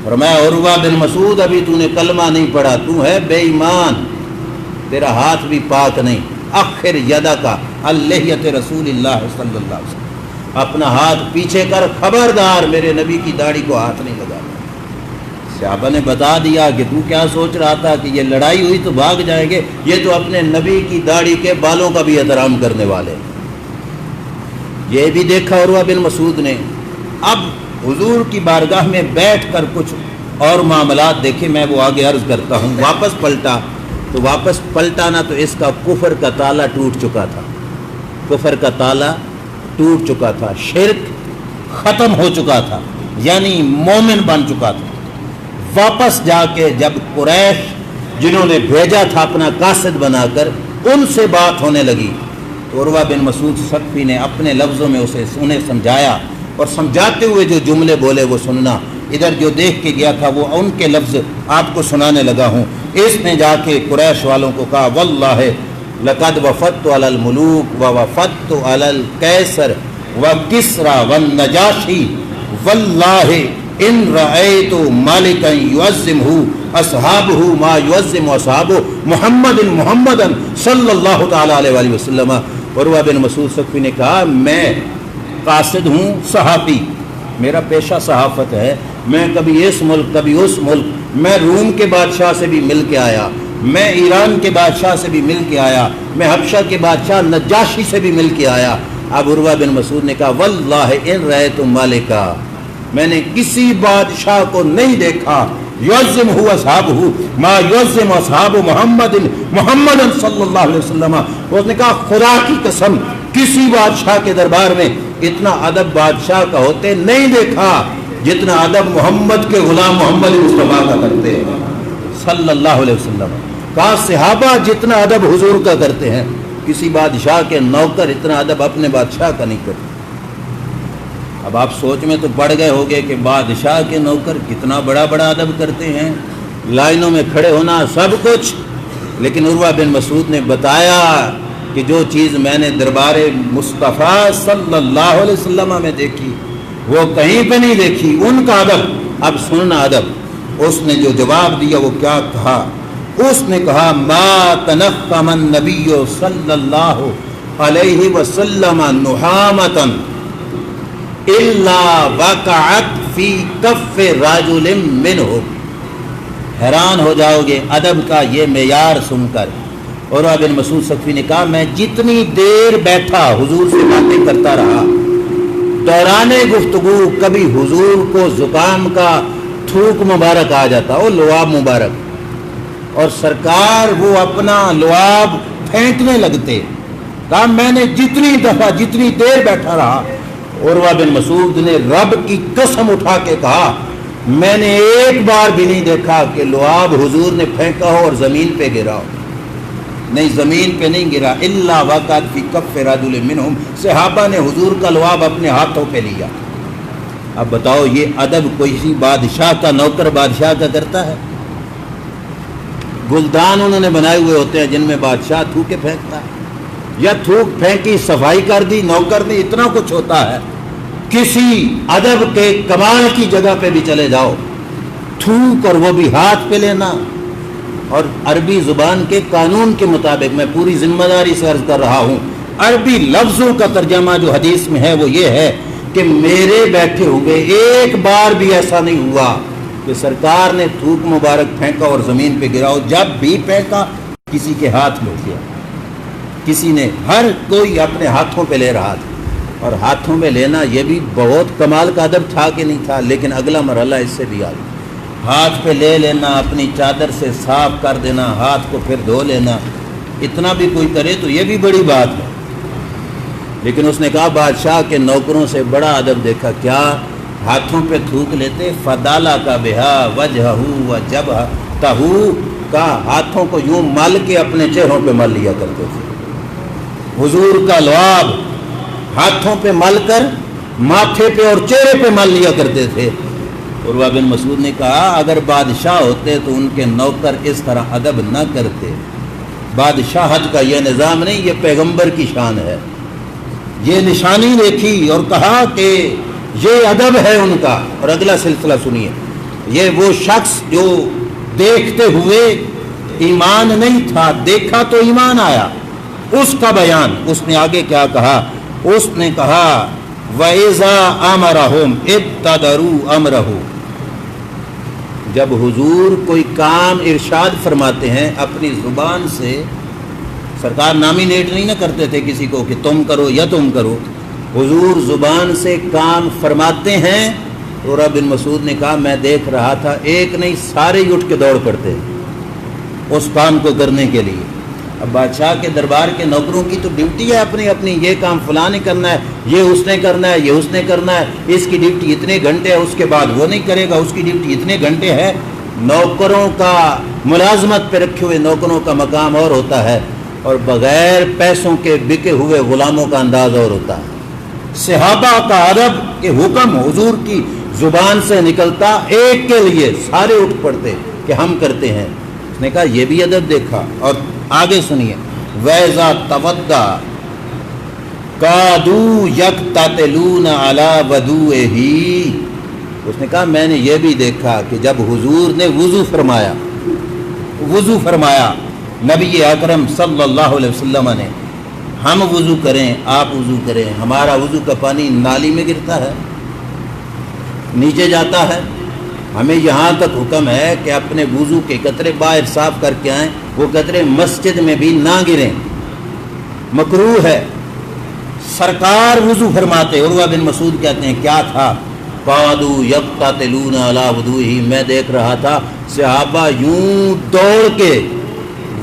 فرمایا عروہ بن مسعود ابھی تو نے کلمہ نہیں پڑھا، تو ہے بے ایمان، تیرا ہاتھ بھی پاک نہیں۔ اخر یدک عن لیۃ رسول اللہ صلی اللہ علیہ وسلم، اپنا ہاتھ پیچھے کر، خبردار میرے نبی کی داڑھی کو ہاتھ نہیں لگانا۔ صحابہ نے بتا دیا کہ تو کیا سوچ رہا تھا کہ یہ لڑائی ہوئی تو بھاگ جائیں گے، یہ تو اپنے نبی کی داڑھی کے بالوں کا بھی احترام کرنے والے۔ یہ بھی دیکھا عروہ بن مسعود نے۔ اب حضور کی بارگاہ میں بیٹھ کر کچھ اور معاملات دیکھے، میں وہ آگے عرض کرتا ہوں۔ واپس پلٹا تو واپس پلٹانا تو اس کا کفر کا تالا ٹوٹ چکا تھا، کفر کا تالا ٹوٹ چکا تھا، شرک ختم ہو چکا تھا، یعنی مومن بن چکا تھا۔ واپس جا کے جب قریش جنہوں نے بھیجا تھا اپنا قاصد بنا کر، ان سے بات ہونے لگی تو عروہ بن مسعود ثقفی نے اپنے لفظوں میں اسے انہیں سمجھایا، اور سمجھاتے ہوئے جو جملے بولے وہ سننا۔ ادھر جو دیکھ کے گیا تھا وہ ان کے لفظ آپ کو سنانے لگا ہوں۔ اس نے جا کے قریش والوں کو کہا واللہ لقد وفدت علی الملوک ووفدت علی القیصر وکسری والنجاشی واللہ ان رأیت مالکا یعظمہ اصحابہ ما یعظم اصحاب محمد صلی اللہ تعالی علیہ وآلہ وسلم۔ عروہ بن مسعود ثقفی نے کہا میں قاصد ہوں، صحافی، میرا پیشہ صحافت ہے، میں کبھی اس ملک کبھی اس ملک، میں روم کے بادشاہ سے بھی مل کے آیا، میں ایران کے بادشاہ سے بھی مل کے آیا، میں حبشہ کے بادشاہ نجاشی سے بھی مل کے آیا۔ اب عروہ بن مسعود نے کہا واللہ ان رأیت مالکا، میں نے کسی بادشاہ کو نہیں دیکھا یعظم ہوا اصحابہ ما یعظم اصحاب محمد صلی اللہ علیہ وسلم۔ اس نے کہا خدا کی قسم کسی بادشاہ کے دربار میں اتنا ادب بادشاہ کا ہوتے نہیں دیکھا جتنا ادب محمد کے غلام محمد مصطفیٰ کا کرتے ہیں صلی اللہ علیہ وسلم. کہا صحابہ جتنا ادب حضور کا کرتے ہیں کسی بادشاہ کے نوکر اتنا ادب اپنے بادشاہ کا نہیں کرتے. اب آپ سوچ میں تو پڑ گئے ہوگے کہ بادشاہ کے نوکر کتنا بڑا بڑا ادب کرتے ہیں, لائنوں میں کھڑے ہونا سب کچھ. لیکن عروہ بن مسعود نے بتایا کہ جو چیز میں نے دربار مصطفیٰ صلی اللہ علیہ وسلم میں دیکھی وہ کہیں پہ نہیں دیکھی. ان کا ادب, اب سننا ادب. اس نے جو جواب دیا وہ کیا کہا؟ اس نے کہا ما تنخم النبی صلی اللہ علیہ وسلم نحامتا الا وقعت فی کف رجل منہ. حیران ہو جاؤ گے ادب کا یہ معیار سن کر. عروہ بن مسعود ثقفی نے کہا میں جتنی دیر بیٹھا حضور سے باتیں کرتا رہا, دوران گفتگو کبھی حضور کو زکام کا تھوک مبارک آ جاتا, وہ لعاب مبارک, اور سرکار وہ اپنا لعاب پھینکنے لگتے. کہا میں نے جتنی دفعہ جتنی دیر بیٹھا رہا, عروہ بن مسعود نے رب کی قسم اٹھا کے کہا میں نے ایک بار بھی نہیں دیکھا کہ لعاب حضور نے پھینکا ہو اور زمین پہ گرا ہو. نہیں, زمین پہ نہیں گرا. الا وقعت فی کف رجل منہم, صحابہ نے حضور کا لعاب اپنے ہاتھوں پہ لیا. اب بتاؤ یہ ادب کوئی بادشاہ کا نوکر بادشاہ کا کرتا ہے؟ گلدان انہوں نے بنائے ہوئے ہوتے ہیں جن میں بادشاہ تھوکے پھینکتا ہے, یا تھوک پھینکی صفائی کر دی نوکر نے, اتنا کچھ ہوتا ہے. کسی ادب کے کمال کی جگہ پہ بھی چلے جاؤ, تھوک اور وہ بھی ہاتھ پہ لینا. اور عربی زبان کے قانون کے مطابق میں پوری ذمہ داری سے عرض کر رہا ہوں, عربی لفظوں کا ترجمہ جو حدیث میں ہے وہ یہ ہے کہ میرے بیٹھے ہوئے ایک بار بھی ایسا نہیں ہوا کہ سرکار نے تھوک مبارک پھینکا اور زمین پہ گراؤ. جب بھی پھینکا کسی کے ہاتھ میں کیا, کسی نے, ہر کوئی اپنے ہاتھوں پہ لے رہا تھا. اور ہاتھوں میں لینا یہ بھی بہت کمال کا ادب تھا کہ نہیں تھا, لیکن اگلا مرحلہ اس سے بھی آگے. ہاتھ پہ لے لینا, اپنی چادر سے صاف کر دینا, ہاتھ کو پھر دھو لینا, اتنا بھی کوئی کرے تو یہ بھی بڑی بات ہے. لیکن اس نے کہا بادشاہ کے نوکروں سے بڑا ادب دیکھا. کیا؟ ہاتھوں پہ تھوک لیتے. فدالا کا بہا وجہ و جب تہو کا, ہاتھوں کو یوں مل کے اپنے چہروں پہ مل لیا کرتے تھے. حضور کا لعاب ہاتھوں پہ مل کر ماتھے پہ اور چہرے پہ مل لیا کرتے تھے. عروہ بن مسعود نے کہا اگر بادشاہ ہوتے تو ان کے نوکر اس طرح ادب نہ کرتے. بادشاہت کا یہ نظام نہیں, یہ پیغمبر کی شان ہے. یہ نشانی دیکھی اور کہا کہ یہ ادب ہے ان کا. اور اگلا سلسلہ سنیے. یہ وہ شخص جو دیکھتے ہوئے ایمان نہیں تھا, دیکھا تو ایمان آیا, اس کا بیان. اس نے آگے کیا کہا؟ اس نے کہا وَإِذَا أَمَرَهُمْ ابْتَدَرُوا أَمْرَهُ. جب حضور کوئی کام ارشاد فرماتے ہیں اپنی زبان سے, سرکار نامینیٹ نہیں نہ کرتے تھے کسی کو کہ تم کرو یا تم کرو, حضور زبان سے کام فرماتے ہیں. عروہ بن مسعود نے کہا میں دیکھ رہا تھا ایک نہیں سارے ہی اٹھ کے دوڑ پڑتے اس کام کو کرنے کے لیے. اب بادشاہ کے دربار کے نوکروں کی تو ڈیوٹی ہے اپنی اپنی, یہ کام فلاں نے کرنا ہے, یہ اس نے کرنا ہے, یہ اس نے کرنا ہے, اس کی ڈیوٹی اتنے گھنٹے ہے, اس کے بعد وہ نہیں کرے گا, اس کی ڈیوٹی اتنے گھنٹے ہے. نوکروں کا ملازمت پہ رکھے ہوئے نوکروں کا مقام اور ہوتا ہے, اور بغیر پیسوں کے بکے ہوئے غلاموں کا انداز اور ہوتا ہے. صحابہ کا ادب کہ حکم حضور کی زبان سے نکلتا, ایک کے لیے سارے اٹھ پڑتے کہ ہم کرتے ہیں. اس نے کہا یہ بھی ادب دیکھا. اور آگے سنیے وَإِذَا تَوَدَّا كَادُوا يَقْتَتِلُونَ عَلَى وَضُوئِهِ. اس نے کہا میں نے یہ بھی دیکھا کہ جب حضور نے وضو فرمایا نبی اکرم صلی اللہ علیہ وسلم نے, ہم وضو کریں آپ وضو کریں, ہمارا وضو کا پانی نالی میں گرتا ہے, نیچے جاتا ہے. ہمیں یہاں تک حکم ہے کہ اپنے وضو کے قطرے باہر صاف کر کے آئیں, وہ قطرے مسجد میں بھی نہ گریں, مکروہ ہے. سرکار وضو فرماتے. عروہ بن مسعود کہتے ہیں کیا تھا؟ قَادُوا يَقْتَتِلُونَ عَلَى وُضُوئِهِ. میں دیکھ رہا تھا صحابہ یوں دوڑ کے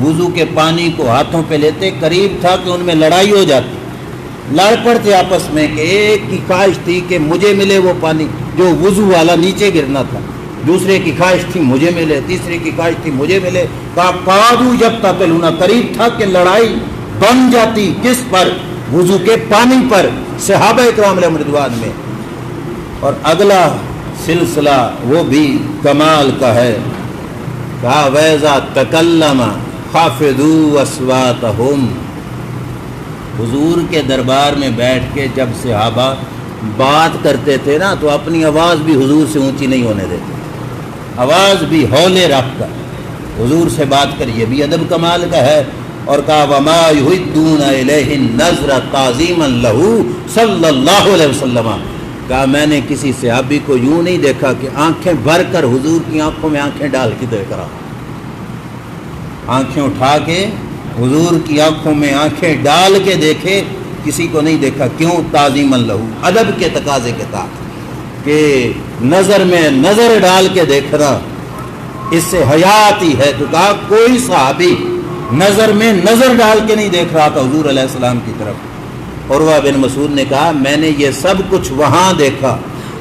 وضو کے پانی کو ہاتھوں پہ لیتے, قریب تھا کہ ان میں لڑائی ہو جاتی. لڑ پڑتے آپس میں کہ ایک کی خواہش تھی کہ مجھے ملے وہ پانی جو وضو والا نیچے گرنا تھا، دوسرے کی خواہش تھی مجھے ملے، تیسرے کی خواہش تھی مجھے ملے. قادو جب تقلون، قریب تھا کہ لڑائی بن جاتی. کس پر؟ وضو کے پانی پر، صحابہ اکرام علیہم رضوان میں. اور اگلا سلسلہ وہ بھی کمال کا ہے. کہا وَإِذَا تَكَلَّمَ خَافِضُوا أَصْوَاتَهُمْ. حضور کے دربار میں بیٹھ کے جب صحابہ بات کرتے تھے نا تو اپنی آواز بھی حضور سے اونچی نہیں ہونے دیتے، آواز بھی ہولے رکھ کر حضور سے بات کر. یہ بھی ادب کمال کا ہے. اور کہا وَمَا يُهِدُّونَ إِلَيْهِ النَّظْرَ تَعْظِيمًا لَهُ صلی اللہ علیہ وسلم. کہا میں نے کسی صحابی کو یوں نہیں دیکھا کہ آنکھیں بھر کر حضور کی آنکھوں میں آنکھیں ڈال کے دیکھ رہا، آنکھیں اٹھا کے حضور کی آنکھوں میں آنکھیں ڈال کے دیکھے، کسی کو نہیں دیکھا. کیوں؟ تعظیما لہو، ادب کے تقاضے کے تحت کہ نظر میں نظر ڈال کے دیکھنا اس سے حیات ہی ہے. تو کہا کوئی صحابی نظر میں نظر ڈال کے نہیں دیکھ رہا تھا حضور علیہ السلام کی طرف. عروہ بن مسعود نے کہا میں نے یہ سب کچھ وہاں دیکھا،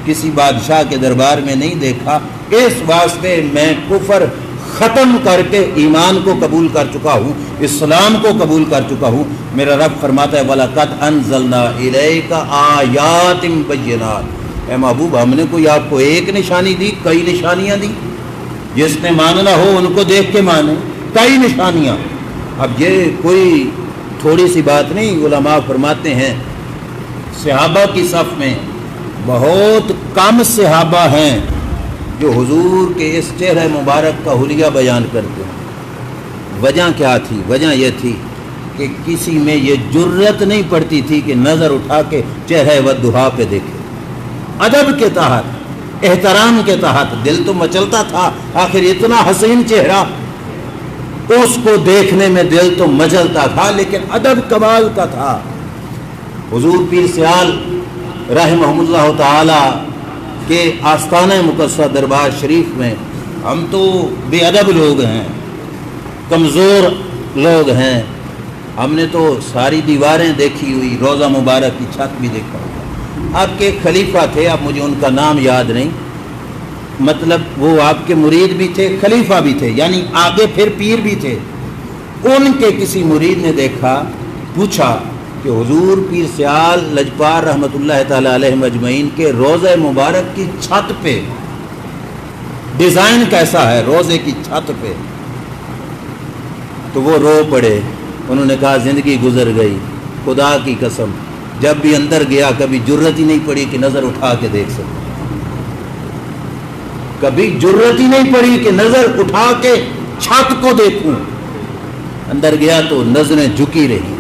کسی بادشاہ کے دربار میں نہیں دیکھا. اس واسطے میں کفر ختم کر کے ایمان کو قبول کر چکا ہوں، اسلام کو قبول کر چکا ہوں. میرا رب فرماتا ہے وَلَقَدْ أَنزَلْنَا إِلَيْكَ آيَاتٍ بَيِّنَاتٍ. اے محبوب ہم نے کوئی آپ کو ایک نشانی دی، کئی نشانیاں دی. جس نے ماننا ہو ان کو دیکھ کے مانے، کئی نشانیاں. اب یہ کوئی تھوڑی سی بات نہیں. علماء فرماتے ہیں صحابہ کی صف میں بہت کم صحابہ ہیں جو حضور کے اس چہرہ مبارک کا حلیہ بیان کرتے ہیں. وجہ کیا تھی؟ وجہ یہ تھی کہ کسی میں یہ جرت نہیں پڑتی تھی کہ نظر اٹھا کے چہرہ والضحیٰ پہ دیکھے. ادب کے تحت، احترام کے تحت. دل تو مچلتا تھا، آخر اتنا حسین چہرہ، اس کو دیکھنے میں دل تو مچلتا تھا، لیکن ادب کمال کا تھا. حضور پیر سیال رحمہ اللہ تعالی کہ آستانہ مقدسہ دربار شریف میں ہم تو بے ادب لوگ ہیں، کمزور لوگ ہیں. ہم نے تو ساری دیواریں دیکھی ہوئی، روضہ مبارک کی چھت بھی دیکھا ہوگا. آپ کے خلیفہ تھے، اب مجھے ان کا نام یاد نہیں، مطلب وہ آپ کے مرید بھی تھے، خلیفہ بھی تھے، یعنی آگے پھر پیر بھی تھے. ان کے کسی مرید نے دیکھا، پوچھا کہ حضور پیر سیال لجپار رحمۃ اللہ تعالی علیہ مجمعین کے روضہ مبارک کی چھت پہ ڈیزائن کیسا ہے روضے کی چھت پہ. تو وہ رو پڑے. انہوں نے کہا زندگی گزر گئی، خدا کی قسم جب بھی اندر گیا کبھی جرت ہی نہیں پڑی کہ نظر اٹھا کے دیکھ سکوں، کبھی جرت ہی نہیں پڑی کہ نظر اٹھا کے چھت کو دیکھوں. اندر گیا تو نظریں جھکی رہی.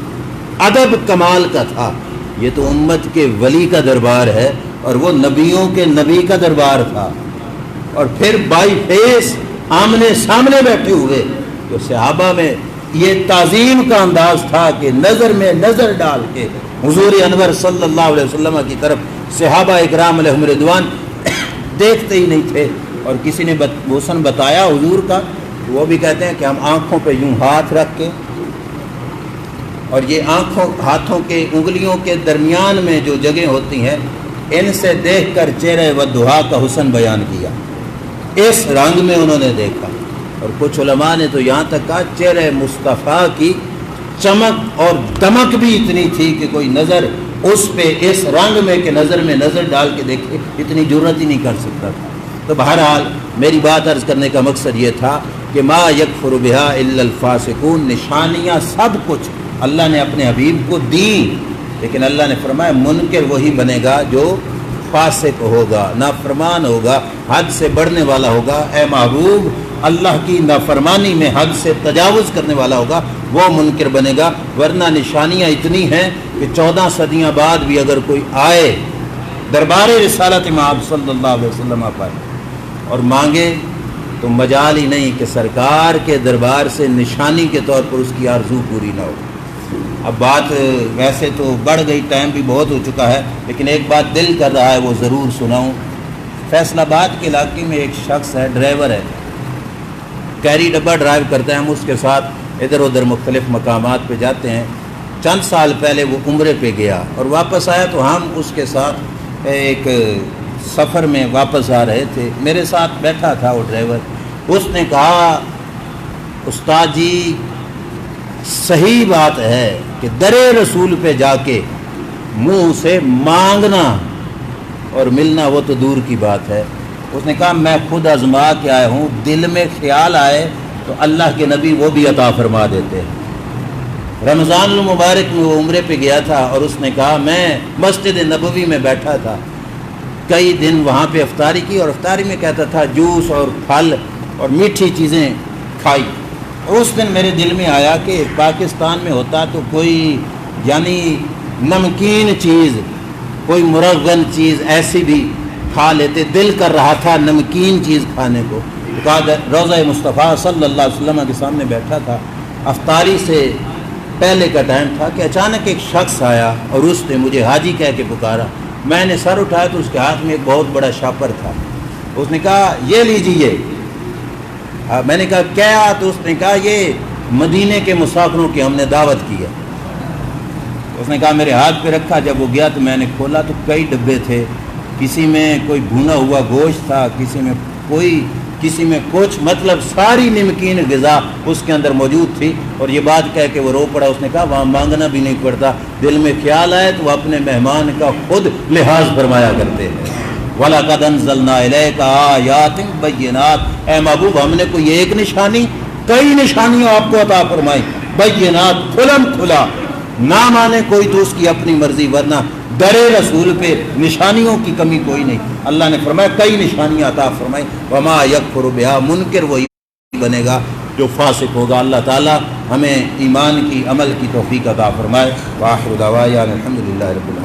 ادب کمال کا تھا. یہ تو امت کے ولی کا دربار ہے اور وہ نبیوں کے نبی کا دربار تھا. اور پھر بائی فیس آمنے سامنے بیٹھے ہوئے تو صحابہ میں یہ تعظیم کا انداز تھا کہ نظر میں نظر ڈال کے حضور انور صلی اللہ علیہ وسلم کی طرف صحابہ اکرام علیہم رضوان دیکھتے ہی نہیں تھے. اور کسی نے حسن بتایا حضور کا، وہ بھی کہتے ہیں کہ ہم آنکھوں پہ یوں ہاتھ رکھ کے، اور یہ آنکھوں ہاتھوں کے انگلیوں کے درمیان میں جو جگہیں ہوتی ہیں ان سے دیکھ کر چہرہ والضحیٰ کا حسن بیان کیا. اس رنگ میں انہوں نے دیکھا. اور کچھ علماء نے تو یہاں تک کہا چہرہ مصطفیٰ کی چمک اور دمک بھی اتنی تھی کہ کوئی نظر اس پہ اس رنگ میں کہ نظر میں نظر ڈال کے دیکھے اتنی جرت ہی نہیں کر سکتا تھا. تو بہرحال میری بات عرض کرنے کا مقصد یہ تھا کہ ما یکفر بہا الا الفاسقون. نشانیاں سب کچھ اللہ نے اپنے حبیب کو دی، لیکن اللہ نے فرمایا منکر وہی بنے گا جو فاسق ہوگا، نافرمان ہوگا، حد سے بڑھنے والا ہوگا. اے محبوب اللہ کی نافرمانی میں حد سے تجاوز کرنے والا ہوگا، وہ منکر بنے گا. ورنہ نشانیاں اتنی ہیں کہ 14 صدیاں بعد بھی اگر کوئی آئے دربار رسالت امام صلی اللہ علیہ وسلم پر اور مانگے تو مجال ہی نہیں کہ سرکار کے دربار سے نشانی کے طور پر اس کی آرزو پوری نہ ہو. اب بات ویسے تو بڑھ گئی، ٹائم بھی بہت ہو چکا ہے، لیکن ایک بات دل کر رہا ہے وہ ضرور سناؤں. فیصل آباد کے علاقے میں ایک شخص ہے، ڈرائیور ہے، کیری ڈبہ ڈرائیو کرتا ہے. ہم اس کے ساتھ ادھر ادھر مختلف مقامات پہ جاتے ہیں. چند سال پہلے وہ عمرے پہ گیا اور واپس آیا تو ہم اس کے ساتھ ایک سفر میں واپس آ رہے تھے، میرے ساتھ بیٹھا تھا وہ ڈرائیور، اس نے کہا استاد جی صحیح بات ہے کہ در رسول پہ جا کے منہ سے مانگنا اور ملنا وہ تو دور کی بات ہے۔ اس نے کہا میں خود آزما کے آیا ہوں، دل میں خیال آئے تو اللہ کے نبی وہ بھی عطا فرما دیتے ہیں۔ رمضان المبارک میں وہ عمرے پہ گیا تھا اور اس نے کہا میں مسجد نبوی میں بیٹھا تھا، کئی دن وہاں پہ افطاری کی اور افطاری میں کہتا تھا جوس اور پھل اور میٹھی چیزیں کھائی، اور اس دن میرے دل میں آیا کہ پاکستان میں ہوتا تو کوئی یعنی نمکین چیز، کوئی مرغن چیز ایسی بھی کھا لیتے، دل کر رہا تھا نمکین چیز کھانے کو۔ روضہ مصطفیٰ صلی اللہ علیہ وسلم کے سامنے بیٹھا تھا، افطاری سے پہلے کا ٹائم تھا کہ اچانک ایک شخص آیا اور اس نے مجھے حاجی کہہ کے پکارا۔ میں نے سر اٹھایا تو اس کے ہاتھ میں ایک بہت بڑا شاپر تھا، اس نے کہا یہ لیجیے۔ میں نے کہا کیا؟ تو اس نے کہا یہ مدینے کے مسافروں کی ہم نے دعوت کی ہے۔ اس نے کہا میرے ہاتھ پہ رکھا، جب وہ گیا تو میں نے کھولا تو کئی ڈبے تھے، کسی میں کوئی بھونا ہوا گوشت تھا، کسی میں کچھ، مطلب ساری نمکین غذا اس کے اندر موجود تھی۔ اور یہ بات کہہ کے وہ رو پڑا، اس نے کہا وہاں مانگنا بھی نہیں پڑتا، دل میں خیال آئے تو وہ اپنے مہمان کا خود لحاظ فرمایا کرتے ہیں۔ وَلَقَدْ أَنزَلْنَا إِلَيْكَ آيَاتٍ بَيِّنَاتٍ، اے محبوب ہم نے کوئی ایک نشانی، کئی نشانیاں آپ کو عطا فرمائی، بینات کھلم کھلا، نہ مانے کوئی تو اس کی اپنی مرضی، ورنہ در رسول پہ نشانیوں کی کمی کوئی نہیں۔ اللہ نے فرمایا کئی نشانیاں عطا فرمائی، وما یکفر بہا، منکر وہی بنے گا جو فاسق ہوگا۔ اللہ تعالی ہمیں ایمان کی، عمل کی توفیق عطا فرمائے۔ وآخر دعوانا الحمدللہ رب العالمین۔